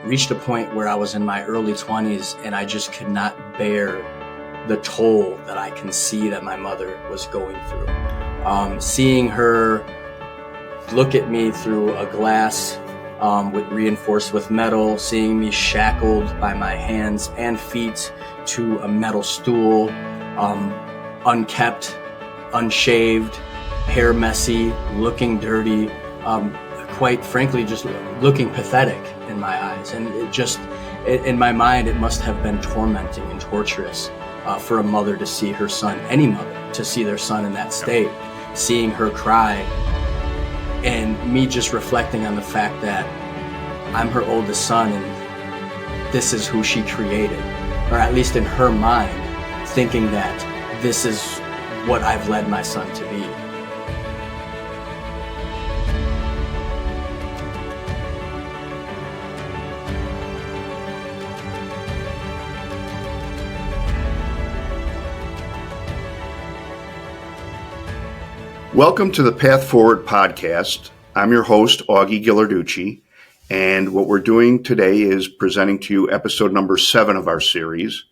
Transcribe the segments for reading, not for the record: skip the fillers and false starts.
reached a point where I was in my early 20s and I just could not bear the toll that I can see that my mother was going through. Seeing her look at me through a glass reinforced with metal, seeing me shackled by my hands and feet to a metal stool, unkept, unshaved, hair messy, looking dirty, quite frankly, just looking pathetic in my eyes. And in my mind, it must have been tormenting and torturous for a mother to see her son, any mother, to see their son in that state, seeing her cry, and me just reflecting on the fact that I'm her oldest son and this is who she created, or at least in her mind, thinking that this is what I've led my son to be. Welcome to the Path Forward podcast. I'm your host, Augie Ghilarducci, and what we're doing today is presenting to you episode number 7 of our series.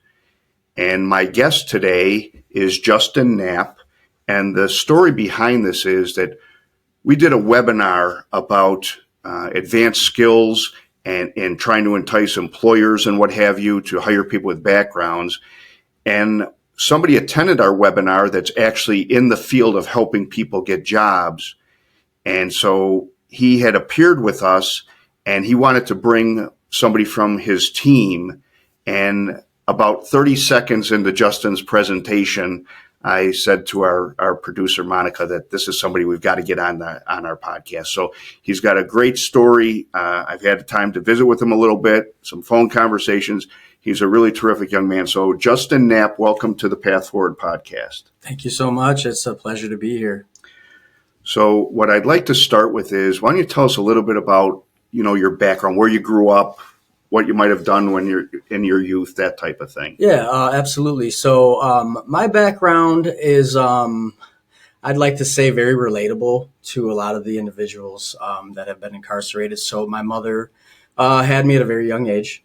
And my guest today is Justin Knapp, and the story behind this is that we did a webinar about advanced skills and trying to entice employers and what have you to hire people with backgrounds. And somebody attended our webinar that's actually in the field of helping people get jobs. And so he had appeared with us and he wanted to bring somebody from his team. And about 30 seconds into Justin's presentation, I said to our producer, Monica, that this is somebody we've got to get on our podcast. So he's got a great story. I've had time to visit with him a little bit, some phone conversations. He's a really terrific young man. So Justin Knapp, welcome to the Path Forward podcast. Thank you so much. It's a pleasure to be here. So what I'd like to start with is, why don't you tell us a little bit about, your background, where you grew up, what you might have done when you're in your youth, that type of thing. Yeah, absolutely. So my background is, I'd like to say, very relatable to a lot of the individuals that have been incarcerated. So my mother had me at a very young age.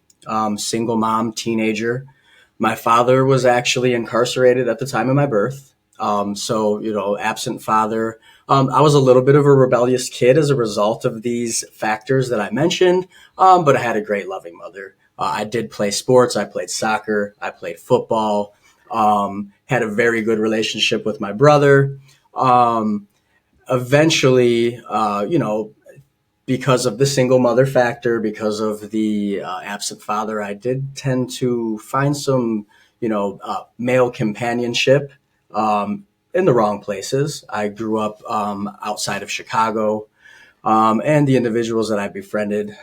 Single mom, teenager. My father was actually incarcerated at the time of my birth. Absent father. I was a little bit of a rebellious kid as a result of these factors that I mentioned, but I had a great, loving mother. I did play sports. I played soccer. I played football. Had a very good relationship with my brother. Eventually, because of the single mother factor, because of the absent father, I did tend to find some, male companionship in the wrong places. I grew up outside of Chicago, and the individuals that I befriended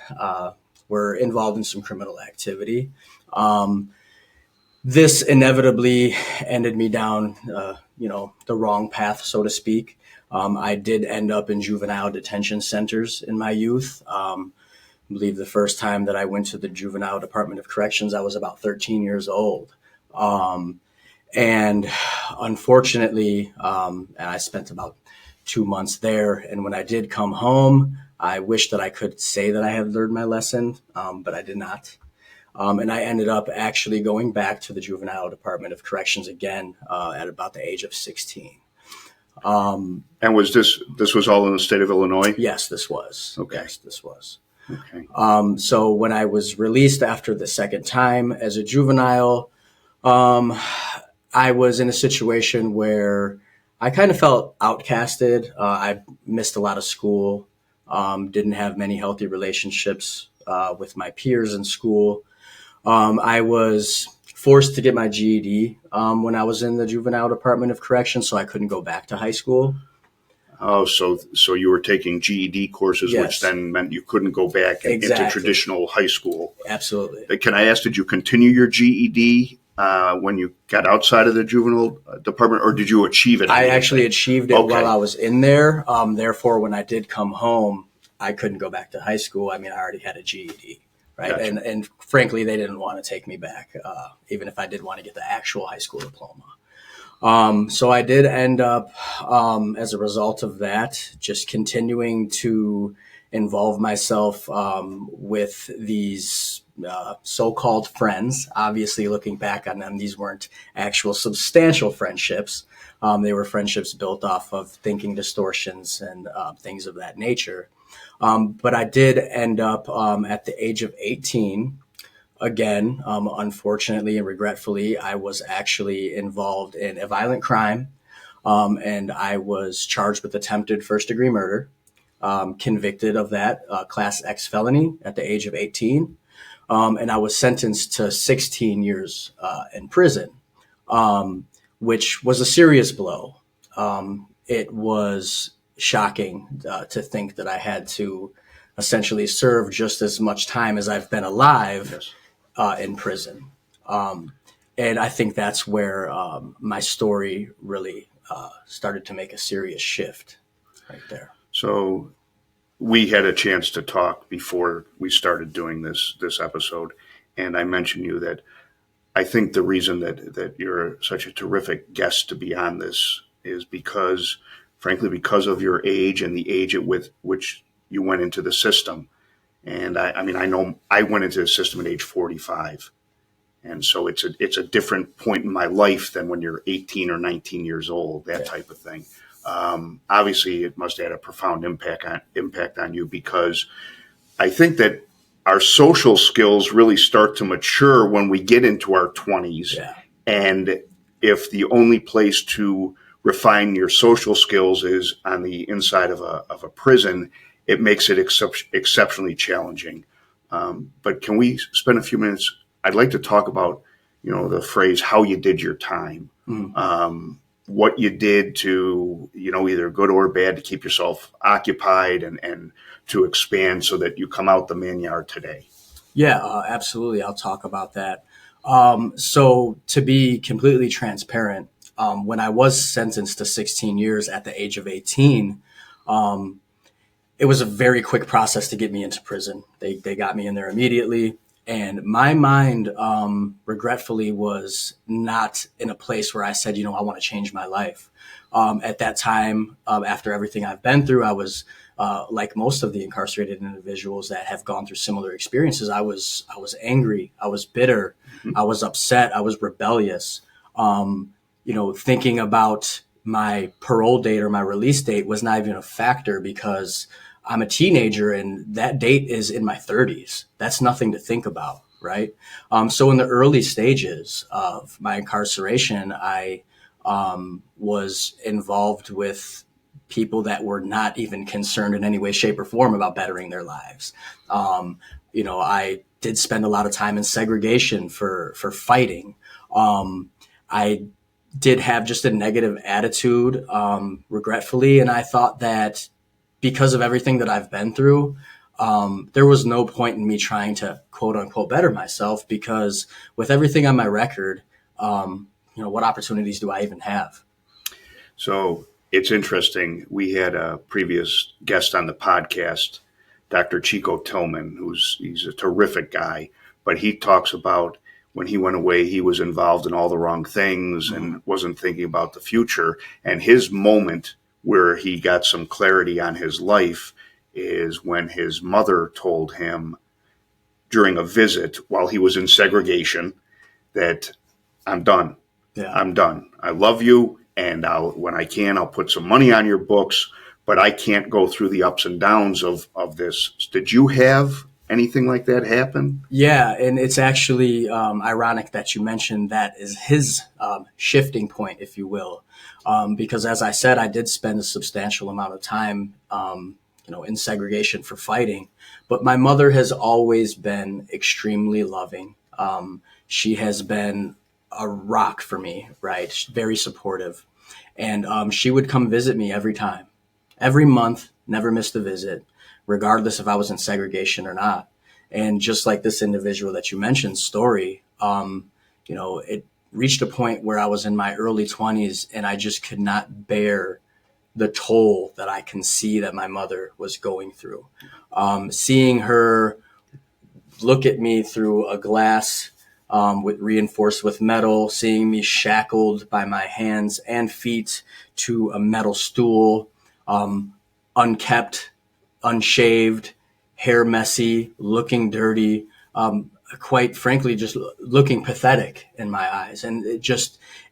were involved in some criminal activity. This inevitably ended me down, the wrong path, so to speak. I did end up in juvenile detention centers in my youth. I believe the first time that I went to the Juvenile Department of Corrections, I was about 13 years old. And unfortunately, I spent about 2 months there. And when I did come home, I wish that I could say that I had learned my lesson, but I did not. And I ended up actually going back to the Juvenile Department of Corrections again at about the age of 16. And was this was all in the state of Illinois? Yes, this was. Okay. Yes, this was. Okay. So when I was released after the second time as a juvenile, I was in a situation where I kind of felt outcasted. I missed a lot of school, didn't have many healthy relationships with my peers in school. I was forced to get my GED when I was in the Juvenile Department of Corrections, so I couldn't go back to high school. Oh, so you were taking GED courses, Yes. Which then meant you couldn't go back Exactly. into traditional high school. Absolutely. Can I ask, did you continue your GED when you got outside of the juvenile department, or did you achieve it? I actually achieved it Okay. while I was in there. Therefore, when I did come home, I couldn't go back to high school. I mean, I already had a GED, right? Gotcha. And frankly, they didn't want to take me back, even if I did want to get the actual high school diploma. So I did end up, as a result of that, just continuing to involve myself with these so-called friends. Obviously, looking back on them, these weren't actual substantial friendships. They were friendships built off of thinking distortions and things of that nature. But I did end up at the age of 18. Again, unfortunately and regretfully, I was actually involved in a violent crime, and I was charged with attempted first-degree murder, convicted of that, Class X felony at the age of 18, and I was sentenced to 16 years in prison, which was a serious blow. It was shocking to think that I had to essentially serve just as much time as I've been alive. Yes. In prison. And I think that's where my story really started to make a serious shift right there. So we had a chance to talk before we started doing this episode, and I mentioned you that I think the reason that you're such a terrific guest to be on this is because, frankly, because of your age and the age at which you went into the system. And I mean, I know I went into the system at age 45. And so it's a different point in my life than when you're 18 or 19 years old, that type of thing. Obviously, it must have had a profound impact on you, because I think that our social skills really start to mature when we get into our 20s. Yeah. And if the only place to refine your social skills is on the inside of a prison, it makes it exceptionally challenging. But can we spend a few minutes? I'd like to talk about, the phrase, how you did your time, what you did to, either good or bad, to keep yourself occupied and to expand so that you come out the man you are today. Yeah, absolutely. I'll talk about that. So to be completely transparent, when I was sentenced to 16 years at the age of 18, it was a very quick process to get me into prison. They got me in there immediately. And my mind, regretfully, was not in a place where I said, I want to change my life. At that time, after everything I've been through, I was like most of the incarcerated individuals that have gone through similar experiences. I was angry. I was bitter. I was upset. I was rebellious. Thinking about my parole date or my release date was not even a factor, because I'm a teenager and that date is in my 30s. That's nothing to think about, right? So in the early stages of my incarceration, I was involved with people that were not even concerned in any way, shape, or form about bettering their lives. I did spend a lot of time in segregation for fighting. I did have just a negative attitude, regretfully, and I thought that because of everything that I've been through, there was no point in me trying to quote unquote better myself, because with everything on my record, what opportunities do I even have? So it's interesting. We had a previous guest on the podcast, Dr. Chico Tillman, he's a terrific guy, but he talks about when he went away, he was involved in all the wrong things and wasn't thinking about the future. And his moment where he got some clarity on his life is when his mother told him during a visit while he was in segregation that, I'm done. Yeah. I'm done. I love you. And when I can, I'll put some money on your books, but I can't go through the ups and downs of this. Did you have anything like that happen? Yeah, and it's actually ironic that you mentioned that is his shifting point, if you will, because as I said, I did spend a substantial amount of time, in segregation for fighting. But my mother has always been extremely loving. She has been a rock for me, right? Very supportive, and she would come visit me every month, never missed a visit, regardless if I was in segregation or not. And just like this individual that you mentioned story, it reached a point where I was in my early 20s and I just could not bear the toll that I can see that my mother was going through. Seeing her look at me through a glass reinforced with metal, seeing me shackled by my hands and feet to a metal stool, unkept, unshaved, hair messy, looking dirty, quite frankly, just looking pathetic in my eyes. And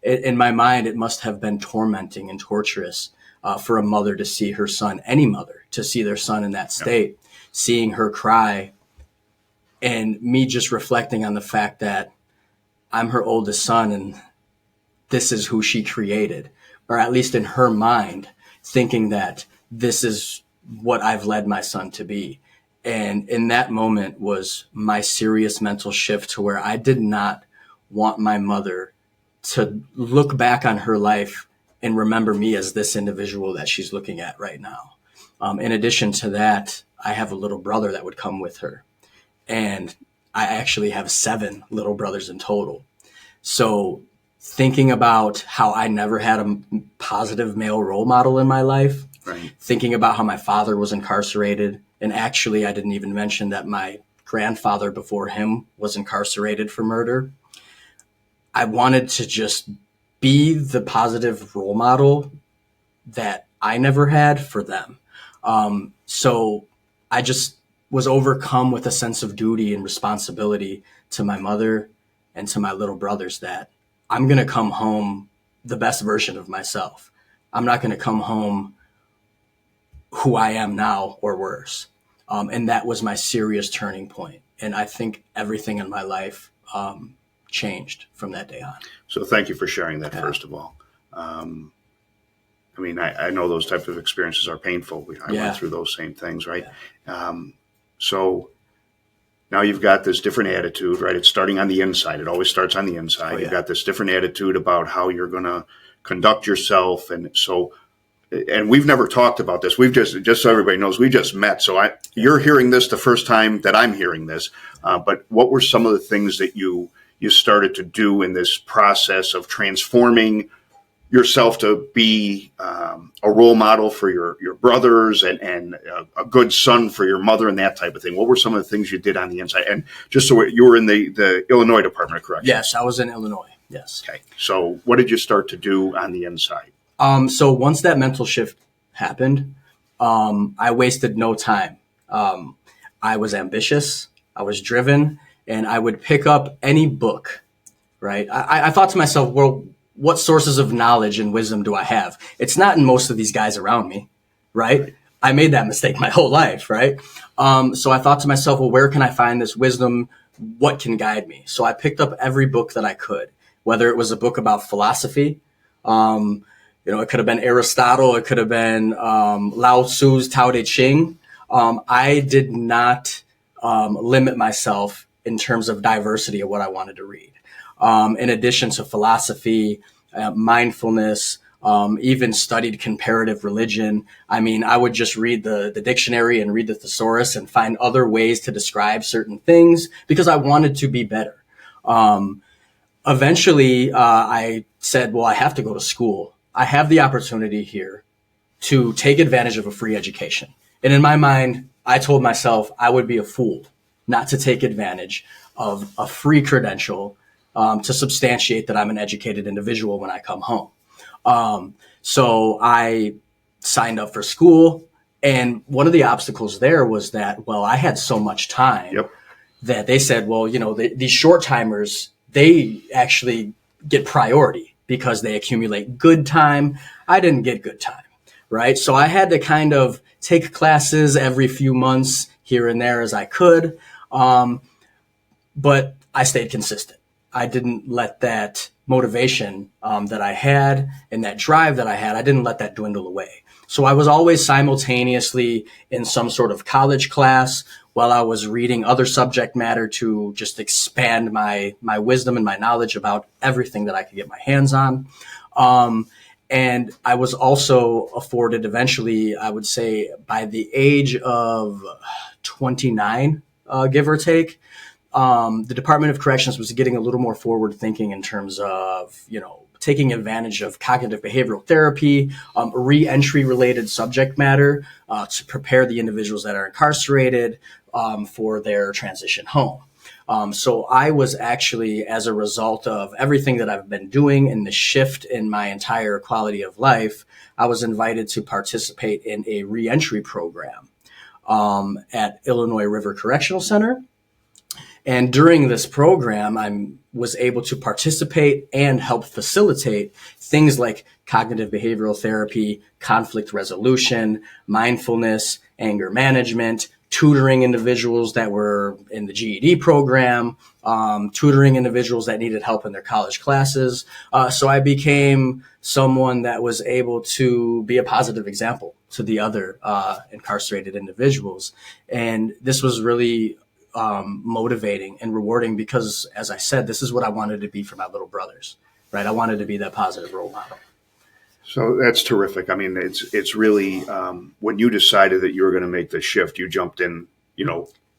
in my mind, it must have been tormenting and torturous for a mother to see her son, any mother, to see their son in that state, seeing her cry, and me just reflecting on the fact that I'm her oldest son and this is who she created, or at least in her mind, thinking that this is what I've led my son to be. And in that moment was my serious mental shift to where I did not want my mother to look back on her life and remember me as this individual that she's looking at right now. In addition to that, I have a little brother that would come with her. And I actually have 7 little brothers in total. So thinking about how I never had a positive male role model in my life, Right. thinking about how my father was incarcerated. And actually, I didn't even mention that my grandfather before him was incarcerated for murder. I wanted to just be the positive role model that I never had for them. So I just was overcome with a sense of duty and responsibility to my mother and to my little brothers that I'm going to come home the best version of myself. I'm not going to come home who I am now or worse. And that was my serious turning point. And I think everything in my life changed from that day on. So thank you for sharing that, first of all. I mean, I know those types of experiences are painful. I went through those same things, right? Yeah. So now you've got this different attitude, right? It's starting on the inside. It always starts on the inside. You've got this different attitude about how you're going to conduct yourself. And so, and we've never talked about this. We've just so everybody knows, we just met. So you're hearing this the first time that I'm hearing this. But what were some of the things that you started to do in this process of transforming yourself to be a role model for your brothers and a good son for your mother and that type of thing? What were some of the things you did on the inside? And just so you were in the Illinois Department, correct? Yes, I was in Illinois. Yes. Okay. So what did you start to do on the inside? So once that mental shift happened, I wasted no time. I was ambitious, I was driven, and I would pick up any book, right? I thought to myself, well, what sources of knowledge and wisdom do I have? It's not in most of these guys around me, right? I made that mistake my whole life, right? So I thought to myself, well, where can I find this wisdom? What can guide me? So I picked up every book that I could, whether it was a book about philosophy, it could have been Aristotle, it could have been Lao Tzu's Tao Te Ching. I did not limit myself in terms of diversity of what I wanted to read. In addition to philosophy, mindfulness, even studied comparative religion. I mean, I would just read the dictionary and read the thesaurus and find other ways to describe certain things because I wanted to be better. Eventually, I said, well, I have to go to school. I have the opportunity here to take advantage of a free education. And in my mind, I told myself I would be a fool not to take advantage of a free credential to substantiate that I'm an educated individual when I come home. So I signed up for school. And one of the obstacles there was that, well, I had so much time that they said, well, these short timers, they actually get priority because they accumulate good time. I didn't get good time, right? So I had to kind of take classes every few months here and there as I could. But I stayed consistent. I didn't let that motivation that I had and that drive that I had, I didn't let that dwindle away. So I was always simultaneously in some sort of college class while I was reading other subject matter to just expand my wisdom and my knowledge about everything that I could get my hands on. And I was also afforded eventually, I would say by the age of 29, give or take, the Department of Corrections was getting a little more forward thinking in terms of, taking advantage of cognitive behavioral therapy, re-entry related subject matter to prepare the individuals that are incarcerated for their transition home. So I was actually, as a result of everything that I've been doing and the shift in my entire quality of life, I was invited to participate in a re-entry program at Illinois River Correctional Center. And during this program, I was able to participate and help facilitate things like cognitive behavioral therapy, conflict resolution, mindfulness, anger management, tutoring individuals that were in the GED program, tutoring individuals that needed help in their college classes. So I became someone that was able to be a positive example to the other incarcerated individuals. And this was really motivating and rewarding because, as I said, this is what I wanted to be for my little brothers, right? I wanted to be that positive role model. So that's terrific. I mean, it's really when you decided that you were going to make the shift, you jumped in,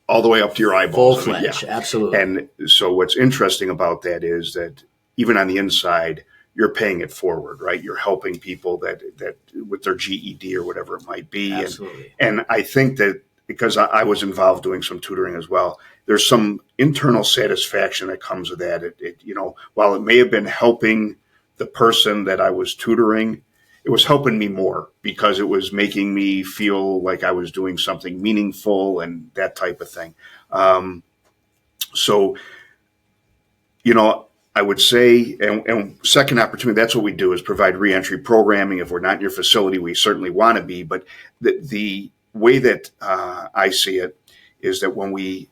all the way up to your eyeballs. Full-fledged, absolutely. And so what's interesting about that is that even on the inside, you're paying it forward, right? You're helping people that with their GED or whatever it might be. Absolutely. And I think that because I was involved doing some tutoring as well, there's some internal satisfaction that comes with that. While it may have been helping the person that I was tutoring, it was helping me more because it was making me feel like I was doing something meaningful and that type of thing. I would say, and second opportunity, that's what we do is provide reentry programming. If we're not in your facility, we certainly want to be. But the way that I see it is that when we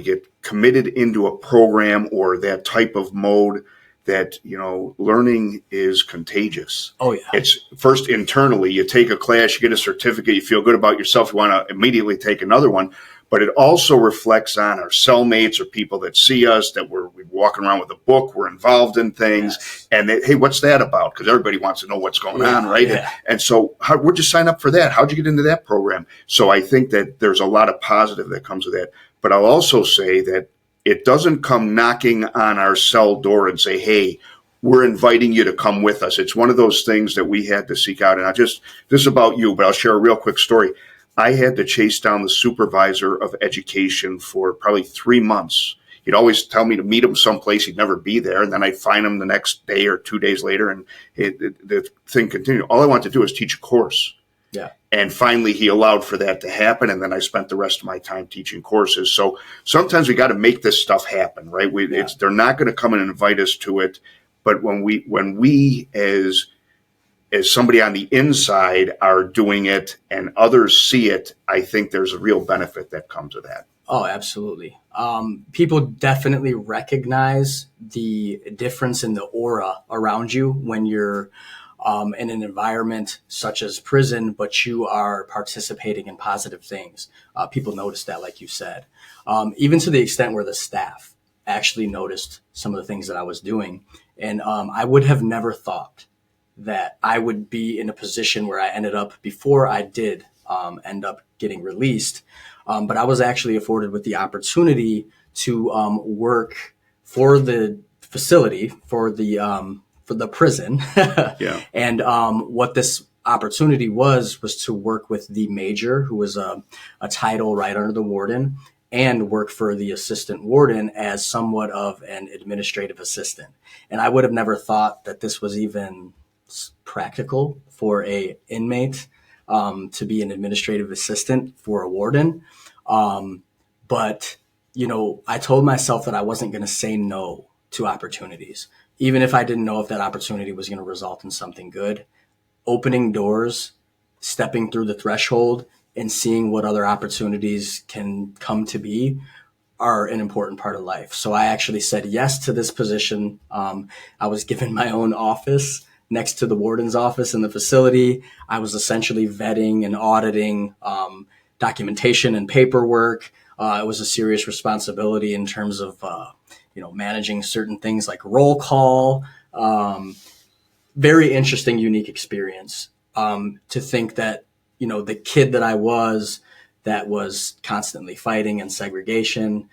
get committed into a program or that type of mode, that learning is contagious. Oh yeah. It's first internally. You take a class, you get a certificate, you feel good about yourself, you want to immediately take another one. But it also reflects on our cellmates or people that see us, that we're walking around with a book, we're involved in things, Yes. and hey, what's that about? Because everybody wants to know what's going on, right? Yeah. And so, where'd you sign up for that? How'd you get into that program? So I think that there's a lot of positive that comes with that. But I'll also say that it doesn't come knocking on our cell door and say, hey, we're inviting you to come with us. It's one of those things that we had to seek out. And this is about you, but I'll share a real quick story. I had to chase down the supervisor of education for probably 3 months. He'd always tell me to meet him someplace. He'd never be there. And then I'd find him the next day or 2 days later. And the thing continued. All I wanted to do was teach a course. Yeah. And finally, he allowed for that to happen. And then I spent the rest of my time teaching courses. So sometimes we got to make this stuff happen, right? They're not going to come and invite us to it. But when we as somebody on the inside are doing it and others see it, I think there's a real benefit that comes with that. Oh, absolutely. People definitely recognize the difference in the aura around you when you're in an environment such as prison, but you are participating in positive things. People notice that, like you said, even to the extent where the staff actually noticed some of the things that I was doing. And I would have never thought that I would be in a position where I ended up before I did end up getting released. But I was actually afforded with the opportunity to work for the facility, for the prison. Yeah. And what this opportunity was to work with the major, who was a title right under the warden, and work for the assistant warden as somewhat of an administrative assistant. And I would have never thought that this was even practical for a inmate to be an administrative assistant for a warden. But, I told myself that I wasn't going to say no to opportunities, even if I didn't know if that opportunity was going to result in something good. Opening doors, stepping through the threshold, and seeing what other opportunities can come to be are an important part of life. So I actually said yes to this position. I was given my own office next to the warden's office in the facility. I was essentially vetting and auditing documentation and paperwork. It was a serious responsibility in terms of, managing certain things like roll call. Very interesting, unique experience. To think that, the kid that was constantly fighting and segregation,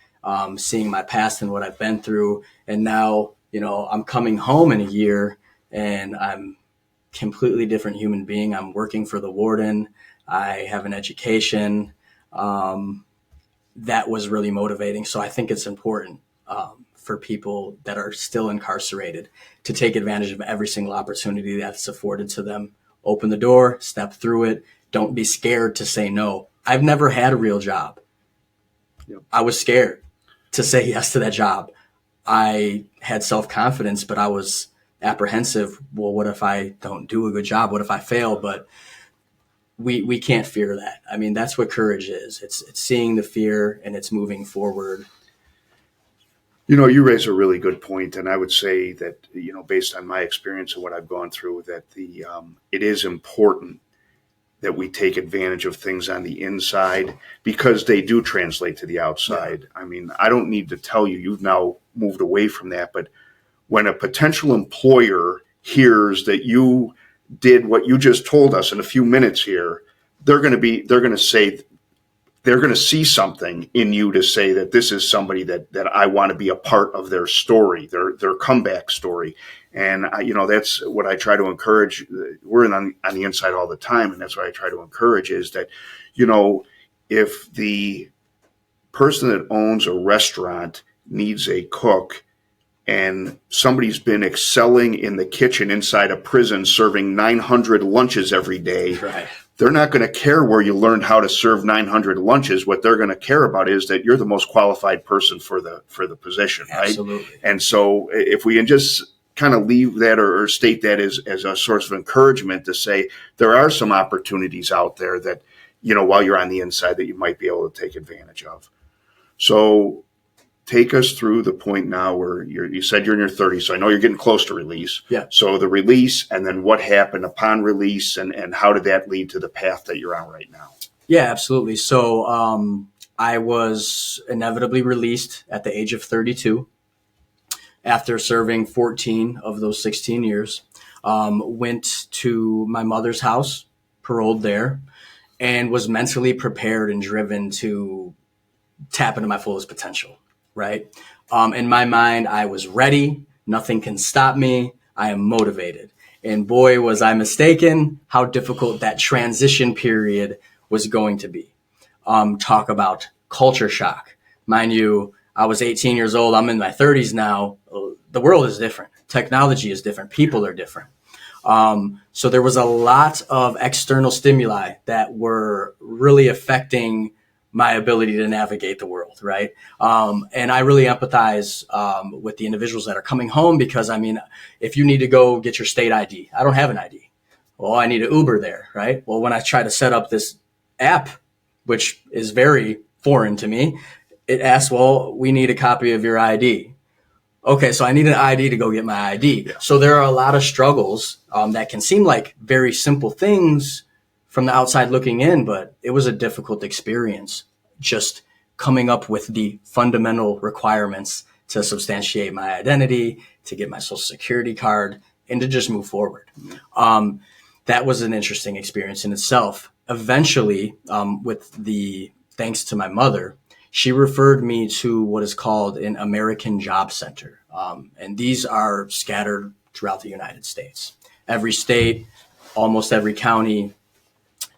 seeing my past and what I've been through. And now, I'm coming home in a year and I'm completely different human being. I'm working for the warden. I have an education. That was really motivating. So I think it's important for people that are still incarcerated to take advantage of every single opportunity that's afforded to them. Open the door, step through it. Don't be scared to say no. I've never had a real job. Yep. I was scared. to say yes to that job. I had self-confidence, but I was apprehensive. Well, what if I don't do a good job? What if I fail? But we can't fear that. I mean, that's what courage is. It's seeing the fear and it's moving forward. You raise a really good point, and I would say that, based on my experience and what I've gone through, that it is important that we take advantage of things on the inside because they do translate to the outside. Yeah. I mean, I don't need to tell you, you've now moved away from that, but when a potential employer hears that you did what you just told us in a few minutes here, they're going to see something in you to say that this is somebody that I want to be a part of their story, their comeback story. And that's what I try to encourage. We're on the inside all the time, and that's what I try to encourage is that, if the person that owns a restaurant needs a cook and somebody's been excelling in the kitchen inside a prison serving 900 lunches every day, right, they're not going to care where you learned how to serve 900 lunches. What they're going to care about is that you're the most qualified person for the position, right? Absolutely. And so if we can just kind of leave that or state that as a source of encouragement to say there are some opportunities out there that, while you're on the inside that you might be able to take advantage of. So take us through the point now where you said you're in your 30s, so I know you're getting close to release. Yeah. So the release, and then what happened upon release, and how did that lead to the path that you're on right now? Yeah, absolutely. So I was inevitably released at the age of 32 after serving 14 of those 16 years. Went to my mother's house, paroled there, and was mentally prepared and driven to tap into my fullest potential. Right. In my mind, I was ready. Nothing can stop me. I am motivated. And boy, was I mistaken how difficult that transition period was going to be. Talk about culture shock. Mind you, I was 18 years old. I'm in my 30s now. The world is different. Technology is different. People are different. So there was a lot of external stimuli that were really affecting my ability to navigate the world, right? And I really empathize with the individuals that are coming home because, I mean, if you need to go get your state ID, I don't have an ID. Well, I need an Uber there, right? Well, when I try to set up this app, which is very foreign to me, it asks, well, we need a copy of your ID. Okay, so I need an ID to go get my ID. Yeah. So there are a lot of struggles that can seem like very simple things from the outside looking in, but it was a difficult experience just coming up with the fundamental requirements to substantiate my identity, to get my social security card, and to just move forward. That was an interesting experience in itself. Eventually, thanks to my mother, she referred me to what is called an American Job Center. And these are scattered throughout the United States. Every state, almost every county.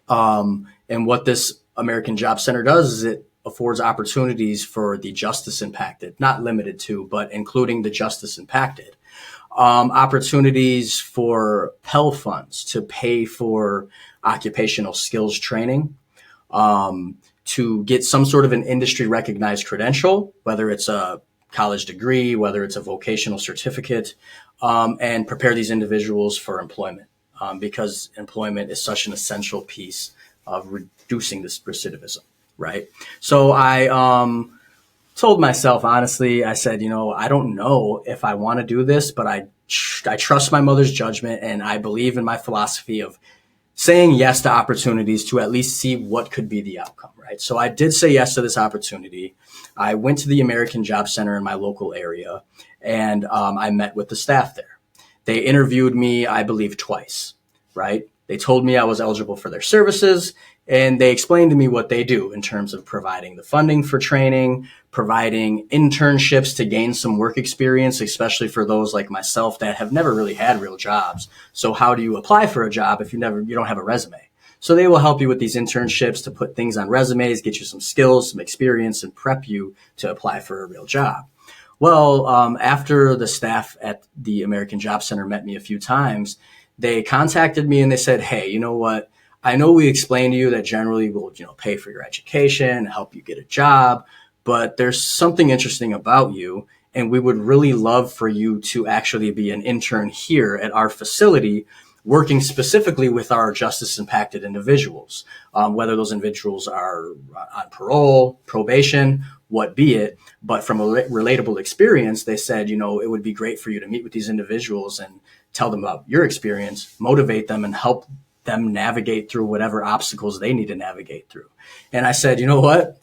And what this American Job Center does is it affords opportunities for the justice impacted, not limited to, but including the justice impacted. Opportunities for Pell funds to pay for occupational skills training, to get some sort of an industry recognized credential, whether it's a college degree, whether it's a vocational certificate, and prepare these individuals for employment. Because employment is such an essential piece of reducing this recidivism, right? So I told myself, honestly, I said, I don't know if I want to do this, but I trust my mother's judgment, and I believe in my philosophy of saying yes to opportunities to at least see what could be the outcome, right? So I did say yes to this opportunity. I went to the American Job Center in my local area, and I met with the staff there. They interviewed me, I believe, twice, right? They told me I was eligible for their services, and they explained to me what they do in terms of providing the funding for training, providing internships to gain some work experience, especially for those like myself that have never really had real jobs. So how do you apply for a job if you don't have a resume? So they will help you with these internships to put things on resumes, get you some skills, some experience, and prep you to apply for a real job. Well, after the staff at the American Job Center met me a few times, they contacted me and they said, hey, you know what? I know we explained to you that generally we'll, pay for your education, help you get a job, but there's something interesting about you. And we would really love for you to actually be an intern here at our facility, working specifically with our justice impacted individuals, whether those individuals are on parole, probation, what be it. But from a relatable experience, they said, it would be great for you to meet with these individuals and tell them about your experience, motivate them, and help them navigate through whatever obstacles they need to navigate through. And I said, you know what?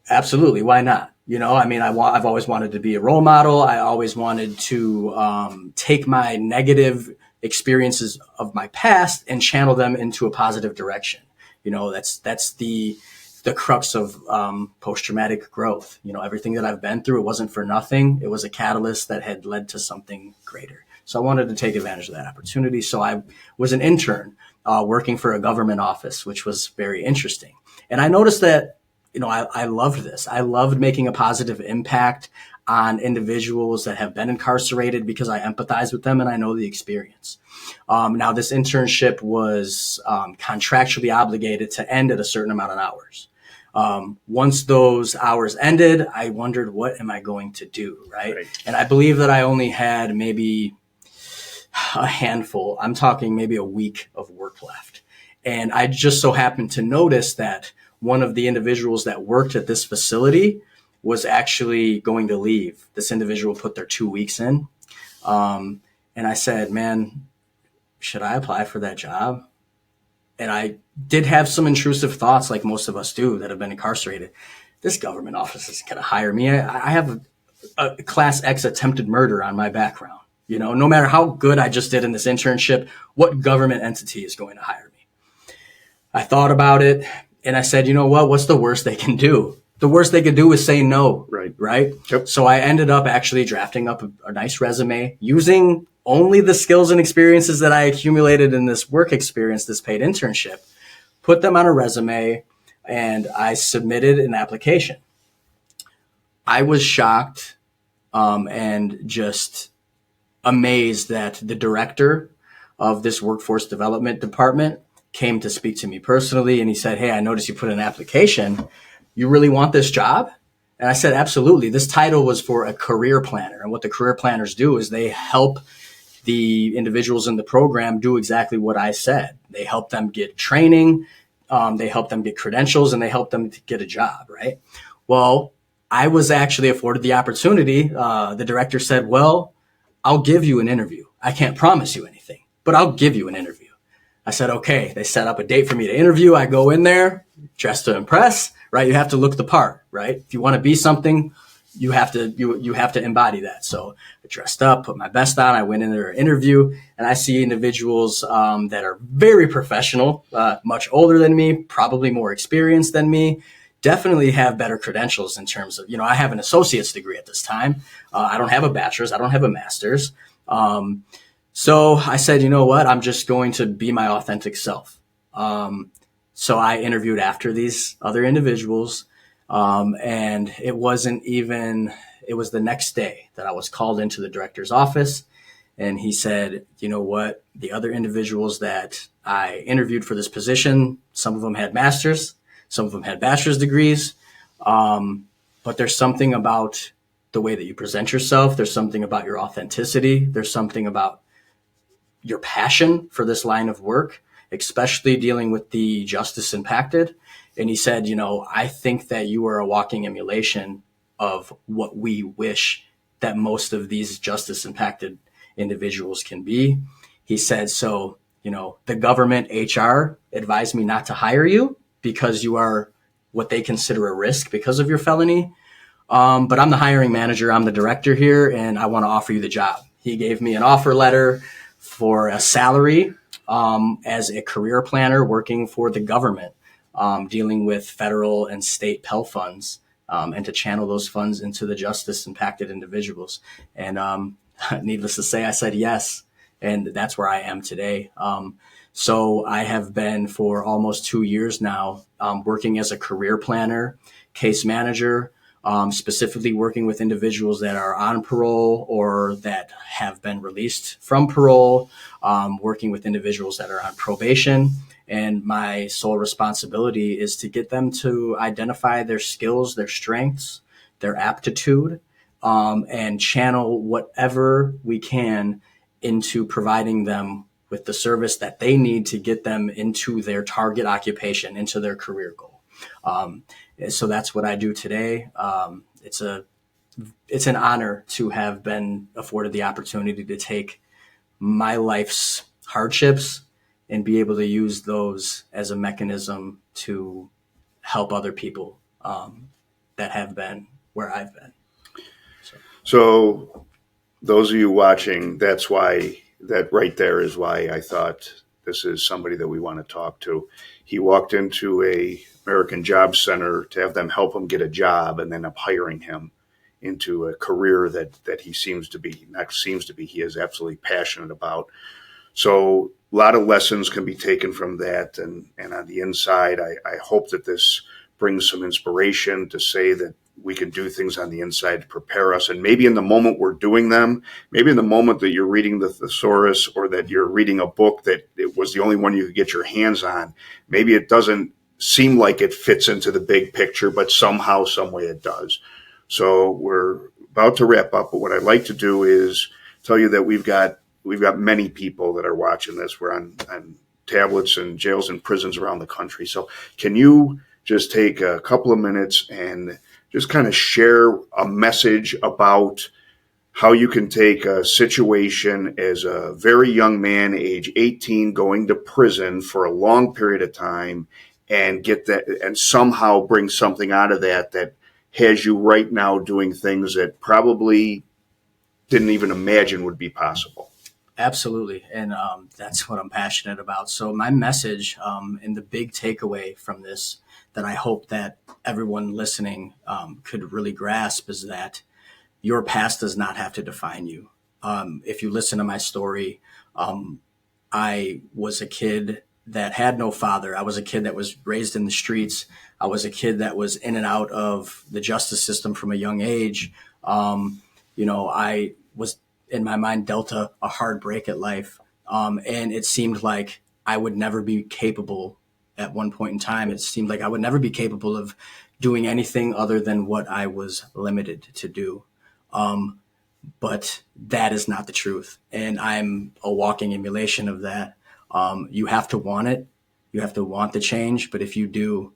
Absolutely. Why not? I've always wanted to be a role model. I always wanted to take my negative experiences of my past and channel them into a positive direction. That's the crux of post-traumatic growth. Everything that I've been through, it wasn't for nothing. It was a catalyst that had led to something greater. So I wanted to take advantage of that opportunity. So I was an intern working for a government office, which was very interesting. And I noticed that I loved this. I loved making a positive impact on individuals that have been incarcerated because I empathize with them and I know the experience. Now, this internship was contractually obligated to end at a certain amount of hours. Once those hours ended, I wondered, what am I going to do, right? And I believe that I only had maybe a handful. I'm talking maybe a week of work left. And I just so happened to notice that one of the individuals that worked at this facility was actually going to leave. This individual put their 2 weeks in. And I said, man, should I apply for that job? And I did have some intrusive thoughts, like most of us do that have been incarcerated. This government office isn't going to hire me. I have a Class X attempted murder on my background. No matter how good I just did in this internship, what government entity is going to hire me? I thought about it. And I said, what's the worst they can do? The worst they could do is say no. Right. Yep. So I ended up actually drafting up a nice resume using only the skills and experiences that I accumulated in this work experience, this paid internship, put them on a resume, and I submitted an application. I was shocked and just amazed that the director of this workforce development department came to speak to me personally. And he said, hey, I noticed you put in an application. You really want this job? And I said, absolutely. This title was for a career planner. And what the career planners do is they help the individuals in the program do exactly what I said. They help them get training. They help them get credentials, and they help them to get a job. Right. Well, I was actually afforded the opportunity. The director said, well, I'll give you an interview. I can't promise you anything, but I'll give you an interview. I said, okay. They set up a date for me to interview. I go in there, dressed to impress, right? You have to look the part, right? If you want to be something, you have to embody that. So I dressed up, put my best on. I went in there to interview, and I see individuals that are very professional, much older than me, probably more experienced than me, definitely have better credentials in terms of, I have an associate's degree at this time. I don't have a bachelor's. I don't have a master's. So I said, you know what? I'm just going to be my authentic self. So I interviewed after these other individuals. And it was the next day that I was called into the director's office, and he said, you know what? The other individuals that I interviewed for this position, some of them had masters, some of them had bachelor's degrees. But there's something about the way that you present yourself. There's something about your authenticity. There's something about your passion for this line of work, especially dealing with the justice impacted. And he said, I think that you are a walking emulation of what we wish that most of these justice impacted individuals can be. He said, so, the government HR advised me not to hire you because you are what they consider a risk because of your felony. But I'm the hiring manager. I'm the director here, and I want to offer you the job. He gave me an offer letter for a salary as a career planner working for the government, dealing with federal and state Pell funds, and to channel those funds into the justice impacted individuals. And needless to say, I said yes. And that's where I am today. So I have been for almost 2 years now working as a career planner, case manager, specifically working with individuals that are on parole or that have been released from parole, working with individuals that are on probation. And my sole responsibility is to get them to identify their skills, their strengths, their aptitude, and channel whatever we can into providing them with the service that they need to get them into their target occupation, into their career goal. So that's what I do today. It's an honor to have been afforded the opportunity to take my life's hardships and be able to use those as a mechanism to help other people that have been where I've been. So those of you watching, that right there is why I thought this is somebody that we want to talk to. He walked into a American Job Center to have them help him get a job, and then up hiring him into a career that he he is absolutely passionate about. So a lot of lessons can be taken from that. And on the inside, I hope that this brings some inspiration to say that we can do things on the inside to prepare us. And maybe in the moment we're doing them, maybe in the moment that you're reading the thesaurus or that you're reading a book that it was the only one you could get your hands on, maybe it doesn't seem like it fits into the big picture, but somehow, some way it does. So we're about to wrap up, but what I'd like to do is tell you that we've got many people that are watching this. We're on tablets and jails and prisons around the country. So can you just take a couple of minutes and just kind of share a message about how you can take a situation as a very young man, age 18, going to prison for a long period of time and get that and somehow bring something out of that has you right now doing things that probably didn't even imagine would be possible. Absolutely. And that's what I'm passionate about. So my message and the big takeaway from this that I hope that everyone listening could really grasp is that your past does not have to define you. If you listen to my story, I was a kid that had no father. I was a kid that was raised in the streets. I was a kid that was in and out of the justice system from a young age. I was, in my mind, dealt a hard break at life. And it seemed like I would never be capable at one point in time. It seemed like I would never be capable of doing anything other than what I was limited to do. But that is not the truth. And I'm a walking emulation of that. You have to want it. You have to want the change. But if you do,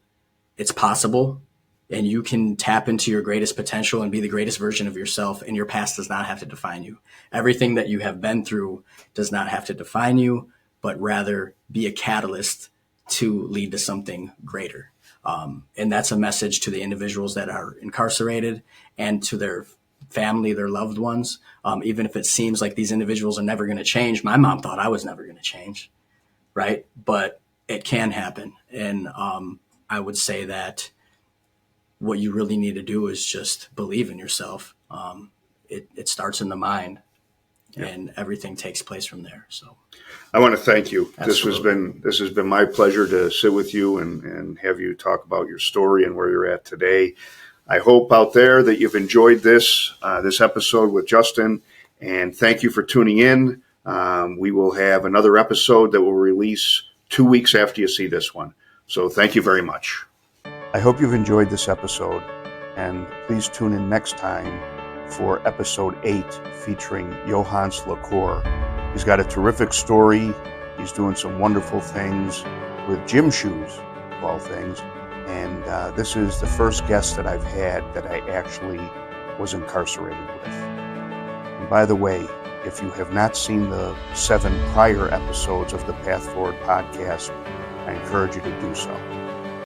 it's possible. And you can tap into your greatest potential and be the greatest version of yourself. And your past does not have to define you. Everything that you have been through does not have to define you, but rather be a catalyst to lead to something greater. And that's a message to the individuals that are incarcerated and to their family, their loved ones. Even if it seems like these individuals are never going to change. My mom thought I was never going to change, right? But it can happen. And I would say that what you really need to do is just believe in yourself. It starts in the mind, and everything takes place from there. So I want to thank you. Absolutely. This has been my pleasure to sit with you and have you talk about your story and where you're at today. I hope out there that you've enjoyed this episode with Justin, and thank you for tuning in. We will have another episode that will release 2 weeks after you see this one. So thank you very much. I hope you've enjoyed this episode, and please tune in next time for episode 8 featuring Johannes LaCour. He's got a terrific story. He's doing some wonderful things with gym shoes, of all things. And this is the first guest that I've had that I actually was incarcerated with. And by the way, if you have not seen the 7 prior episodes of the Path Forward podcast, I encourage you to do so.